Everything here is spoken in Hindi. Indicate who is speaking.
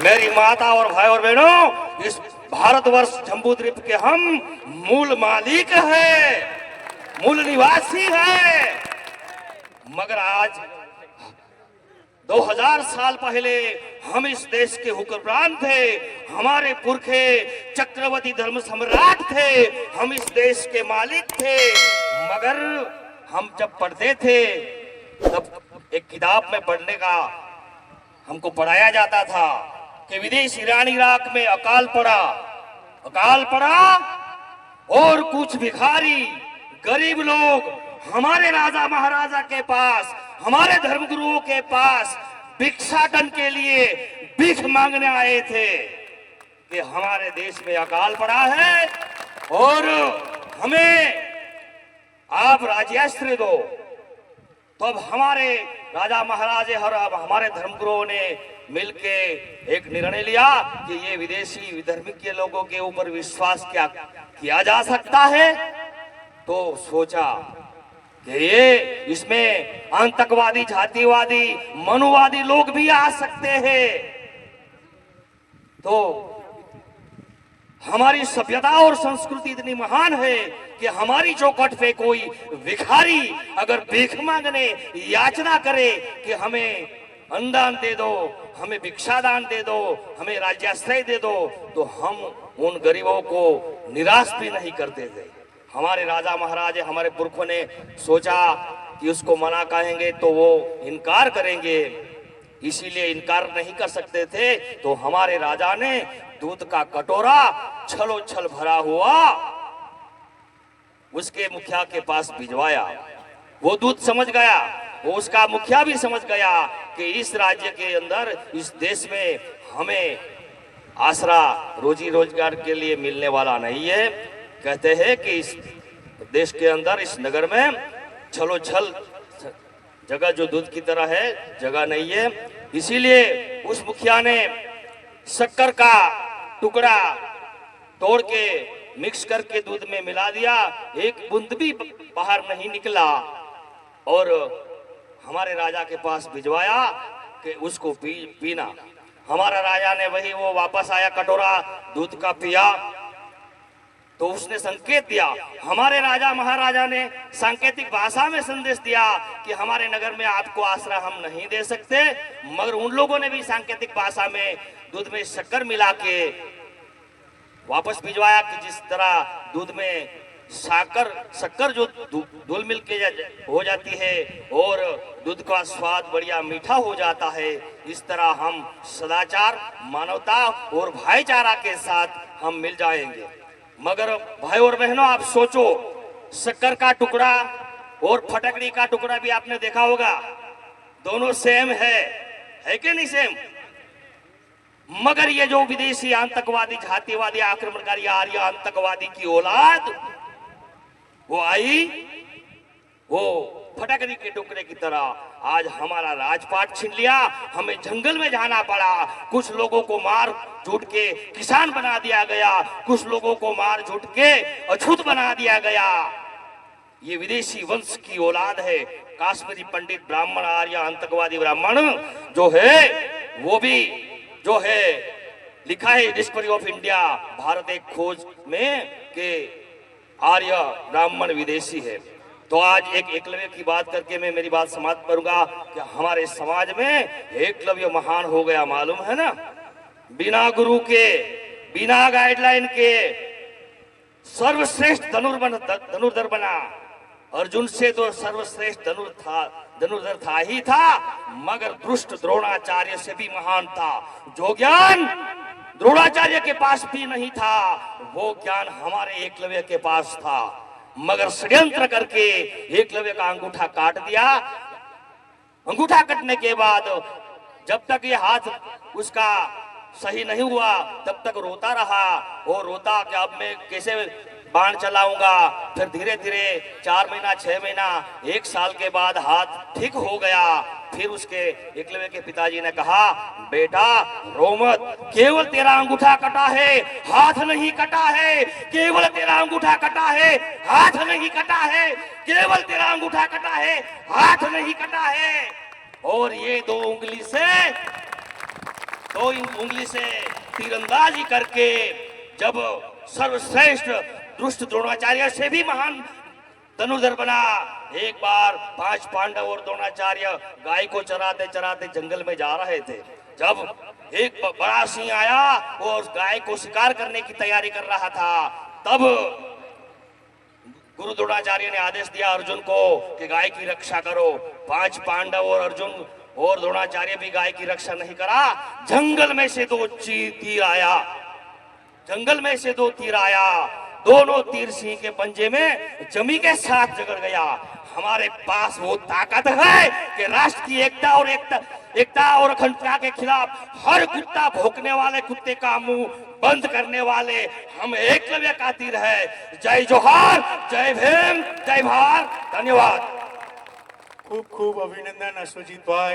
Speaker 1: मेरी माता और भाई और बहनों, इस भारतवर्ष जम्बूद्वीप के हम मूल मालिक हैं, मूल निवासी हैं। मगर आज 2000 साल पहले हम इस देश के हुक्मरान थे, हमारे पुरखे चक्रवर्ती धर्म सम्राट थे, हम इस देश के मालिक थे। मगर हम जब पढ़ते थे तब एक किताब में पढ़ने का हमको पढ़ाया जाता था कि विदेश ईरान इराक में अकाल पड़ा और कुछ भिखारी गरीब लोग हमारे राजा महाराजा के पास, हमारे धर्मगुरुओं के पास भिक्षाटन के लिए भीख मांगने आए थे कि हमारे देश में अकाल पड़ा है और हमें आप राज्यास्त्र दो। तो अब हमारे राजा महाराजे और हमारे धर्मगुरुओं ने मिलके एक निर्णय लिया कि ये विदेशी विधर्मी के लोगों के ऊपर विश्वास क्या किया जा सकता है। तो सोचा कि ये इसमें आतंकवादी, जातिवादी, मनुवादी लोग भी आ सकते हैं। तो हमारी सभ्यता और संस्कृति इतनी महान है कि हमारी चौखट पे कोई भिखारी अगर भीख मांगने याचना करे कि हमें अन्नदान दे दो, हमें भिक्षादान दे दो, हमें राज्याश्रय दे दो, तो हम उन गरीबों को निराश भी नहीं करते थे। हमारे राजा महाराजे, हमारे पुरखों ने सोचा कि उसको मना कहेंगे तो वो इनकार करेंगे, इसीलिए इनकार नहीं कर सकते थे। तो हमारे राजा ने दूध का कटोरा छलोछल भरा हुआ उसके मुखिया के पास भिजवाया। वो दूध समझ गया, वो उसका मुखिया भी समझ गया कि इस राज्य के अंदर, इस देश में हमें आसरा रोजी रोजगार के लिए मिलने वाला नहीं है। कहते हैं कि इस देश के अंदर, इस नगर में छलोछल जगह जो दूध की तरह है जगह नहीं है। इसीलिए उस मुखिया ने शक्कर का टुकड़ा तोड़ के मिक्स करके दूध में मिला दिया, एक बूंद भी बाहर नहीं निकला, और हमारे राजा के पास भिजवाया कि उसको पीना। हमारा राजा ने वही वो वापस आया, कटोरा दूध का पिया, तो उसने संकेत दिया। हमारे राजा महाराजा ने सांकेतिक भाषा में संदेश दिया कि हमारे नगर में आपको आसरा हम नहीं दे सकते। मगर उन लोगों ने भी सांकेतिक भाषा में दूध में शक्कर मिला के वापस भिजवाया कि जिस तरह दूध में शक्कर जो घुल मिल के हो जाती है और दूध का स्वाद बढ़िया मीठा हो जाता है, इस तरह हम सदाचार, मानवता और भाईचारा के साथ हम मिल जाएंगे। मगर भाई और बहनों, आप सोचो, शक्कर का टुकड़ा और फटकड़ी का टुकड़ा भी आपने देखा होगा, दोनों सेम है कि नहीं सेम? मगर ये जो विदेशी आतंकवादी, जातिवादी, आक्रमणकारी आर्य आतंकवादी की औलाद वो आई, वो फटकड़ी के टुकड़े की तरह आज हमारा राजपाट छीन लिया। हमें जंगल में जाना पड़ा, कुछ लोगों को मार झूठ के किसान बना दिया गया, कुछ लोगों को मार झूठ के अछूत बना दिया गया। ये विदेशी वंश की औलाद है। काश्मीरी पंडित ब्राह्मण, आर्य आतंकवादी ब्राह्मण जो है, वो भी जो है लिखा है डिस्कवरी ऑफ इंडिया, भारत एक खोज में के आर्य ब्राह्मण विदेशी है। तो आज एक एकलव्य की बात करके मैं मेरी बात समाप्त करूंगा कि हमारे समाज में एकलव्य महान हो गया, मालूम है ना। बिना गुरु के, बिना गाइडलाइन के सर्वश्रेष्ठ धनुर्धर बना। अर्जुन से तो सर्वश्रेष्ठ धनुर्धर था ही था, मगर दुष्ट द्रोणाचार्य से भी महान था। जो ज्ञान द्रोणाचार्य के पास भी नहीं था, वो ज्ञान हमारे एकलव्य के पास था। मगर षड्यंत्र करके एकलव्य का अंगूठा काट दिया। अंगूठा कटने के बाद जब तक ये हाथ उसका सही नहीं हुआ तब तक रोता रहा, और रोता कि अब मैं कैसे बाण चलाऊंगा। फिर धीरे धीरे 4 महीना, 6 महीना, 1 साल के बाद हाथ ठीक हो गया। फिर उसके एकलव्य के पिताजी ने कहा, बेटा रो मत, केवल तेरा अंगूठा कटा है, हाथ नहीं कटा है। केवल तेरा अंगूठा कटा है, हाथ नहीं कटा है। केवल तेरा अंगूठा कटा है, हाथ नहीं कटा है। और ये 2 उंगली से तो इन उंगली से तीरंदाजी करके जब सर्वश्रेष्ठ दुष्ट द्रोणाचार्य से भी महान धनुर्धर बना। एक बार 5 पांडव और द्रोणाचार्य गाय को चराते चराते जंगल में जा रहे थे। जब एक बड़ा सिंह आया, वो उस गाय को शिकार करने की तैयारी कर रहा था। तब गुरु द्रोणाचार्य ने आदेश दिया अर्जुन को कि गाय की रक्षा करो। 5 पांडव और अर्जुन और द्रोणाचार्य भी गाय की रक्षा नहीं करा। जंगल में से 2 तीर आया, जंगल में से 2 तीर आया। दोनों तीर सिंह के पंजे में जमी के साथ जगड़ गया। हमारे पास वो ताकत है कि राष्ट्र की एकता और अखंडता के खिलाफ हर कुत्ता भौंकने वाले कुत्ते का मुंह बंद करने वाले हम एकलव्य का तीर है। जय जोहार, जय भीम, जय भारत। धन्यवाद।
Speaker 2: खूब खूब अभिनंदन अश्वजीत भाई।